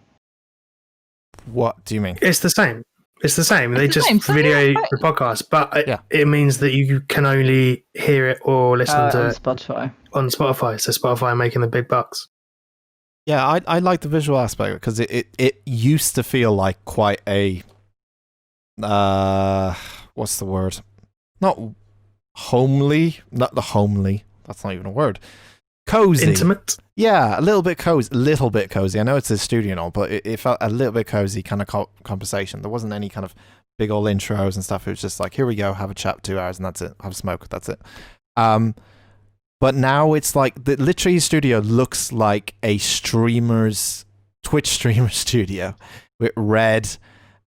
What do you mean? It's the same. It's the same. They the just same, so video yeah, right. the podcast, but it means that you can only hear it or listen to on it Spotify. on Spotify. So Spotify are making the big bucks. Yeah, I like the visual aspect because it used to feel like quite a what's the word? Not homely, not the homely. That's not even a word. Cozy, Intimate. Yeah, a little bit cozy. I know it's a studio and all, but it felt a little bit cozy kind of conversation. There wasn't any kind of big old intros and stuff. It was just like, here we go, have a chat, 2 hours, and that's it. Have a smoke, that's it. But now it's like the literally studio looks like a Twitch streamer studio with red,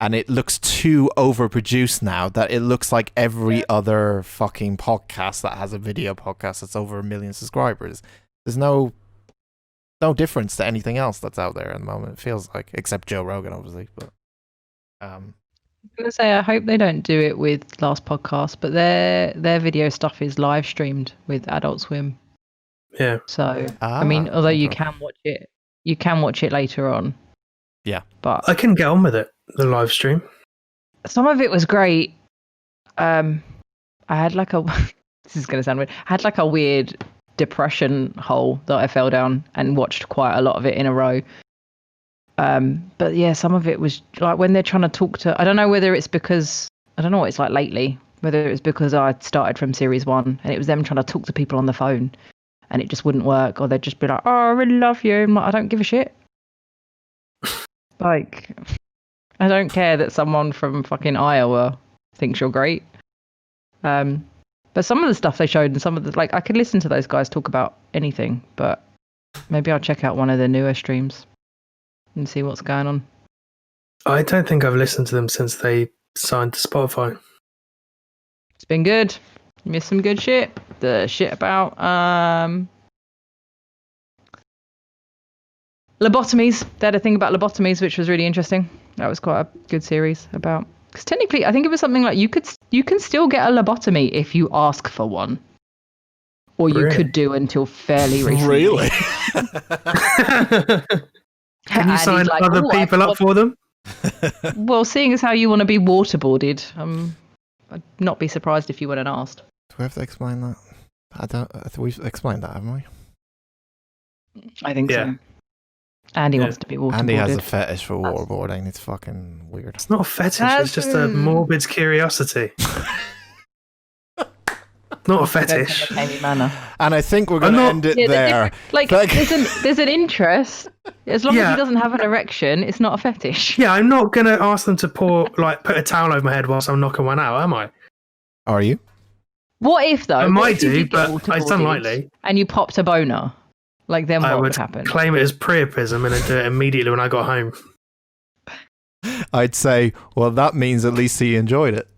and it looks too overproduced now that it looks like every other fucking podcast that has a video podcast that's over 1 million subscribers. There's no difference to anything else that's out there at the moment. It feels like, except Joe Rogan, obviously. But I'm gonna say I hope they don't do it with Last Podcast, but their video stuff is live streamed with Adult Swim. Yeah. So I mean, although you can watch it later on. Yeah. But I can get on with it. The live stream. Some of it was great. I had like a this is gonna sound weird. I had like a weird depression hole that I fell down and watched quite a lot of it in a row. But yeah, some of it was like when they're trying to talk to, I don't know whether it's because, I don't know what it's like lately, whether it was because I started from series 1 and it was them trying to talk to people on the phone and it just wouldn't work, or they'd just be like, oh, I really love you. I'm like, I don't give a shit. Like, I don't care that someone from fucking Iowa thinks you're great. But some of the stuff they showed and some of the, like, I could listen to those guys talk about anything, but maybe I'll check out one of their newer streams and see what's going on. I don't think I've listened to them since they signed to Spotify. It's been good. You missed some good shit. The shit about lobotomies. They had a thing about lobotomies, which was really interesting. That was quite a good series about. Because technically, I think it was something like you can still get a lobotomy if you ask for one, or you could do until fairly recently. Really? Can you sign like, other people up for them? Well, seeing as how you want to be waterboarded, I'd not be surprised if you went and asked. Do we have to explain that? I think we've explained that, haven't we? I think so. Andy wants to be waterboarded. Andy has a fetish for waterboarding. It's fucking weird. It's not a fetish. It's just a morbid curiosity. Not a fetish. And I think we're going to end it there. Like, there's an interest. As long as he doesn't have an erection, it's not a fetish. Yeah, I'm not going to ask them to put a towel over my head whilst I'm knocking one out, am I? Are you? What if, though? I might do, but it's unlikely. And you popped a boner. Like, then what would happen? I would claim it as priapism and then do it immediately when I got home. I'd say, well, that means at least he enjoyed it.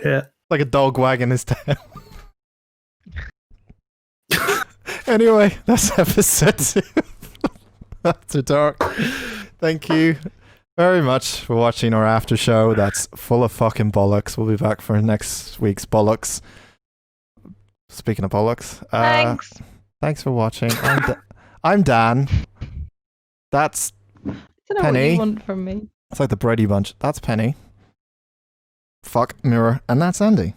Yeah. Like a dog wagging his tail. Anyway, that's episode 2 After Dark. Thank you very much for watching our after show. That's full of fucking bollocks. We'll be back for next week's bollocks. Speaking of bollocks. Thanks. Thanks for watching. I'm Dan. That's I don't know Penny. what you want from me. It's like the Brady Bunch. That's Penny. Fuck mirror, and that's Andy.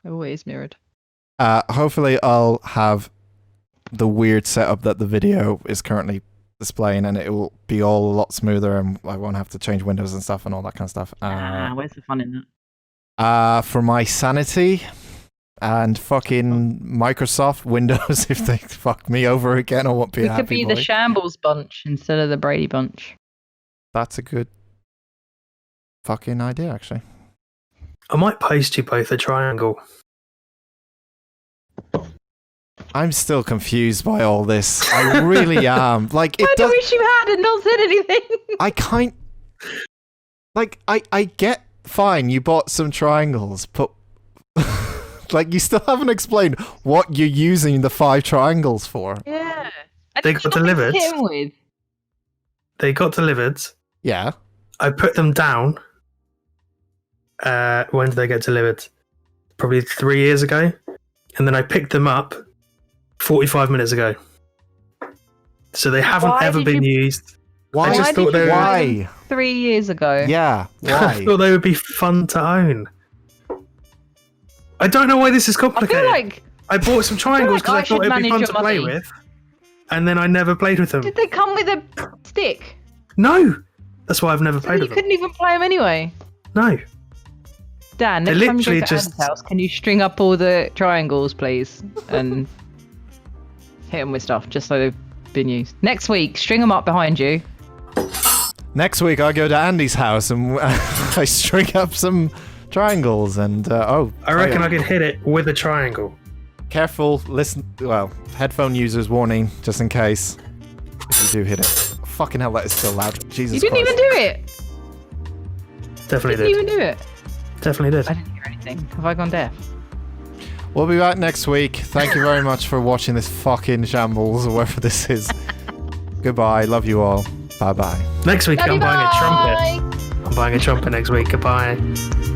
Always mirrored. Hopefully, I'll have the weird setup that the video is currently displaying, and it will be all a lot smoother, and I won't have to change windows and stuff and all that kind of stuff. Where's the fun in that? For my sanity and fucking Microsoft Windows, if they fuck me over again, I won't be We happy. could be boy. the Shambles bunch instead of the Brady bunch. That's a good fucking idea, actually. I might post you both a triangle. I'm still confused by all this. I really am. Like, it I does. wish you had and not said anything. I can't. Like, I get fine. You bought some triangles, but like, you still haven't explained what you're using the 5 triangles for. Yeah. They got delivered. Hit him with. They got delivered. Yeah. I put them down. When did they get delivered? Probably 3 years ago. And then I picked them up 45 minutes ago. So they haven't Why ever did been you- used. Why? I just thought they were, Why? 3 years ago. Yeah. I Why? thought they would be fun to own. I don't know why this is I complicated. feel like. I bought some triangles like I because I thought should it'd be manage fun your to play money. with. And then I never played with them. Did they come with a stick? No! That's why I've never So played you with them. couldn't even play them anyway. No. Dan, They next time you go literally to just- Andy's house, can you string up all the triangles, please? And hit them with stuff, just so they've been used. Next week, string them up behind you. Next week, I go to Andy's house and I string up some triangles and I reckon I could hit it with a triangle. Careful, listen. Well, headphone users warning, just in case. If you do hit it. Fucking hell, that is still loud. Jesus You didn't Christ. even do it. Definitely Didn't did. even do it. Definitely did. I didn't hear anything. Have I gone deaf? We'll be back next week. Thank you very much for watching this fucking shambles or whatever this is. Goodbye. Love you all. Bye bye. Next week Love I'm you, buying a bye. trumpet. I'm buying a trumpet next week. Goodbye.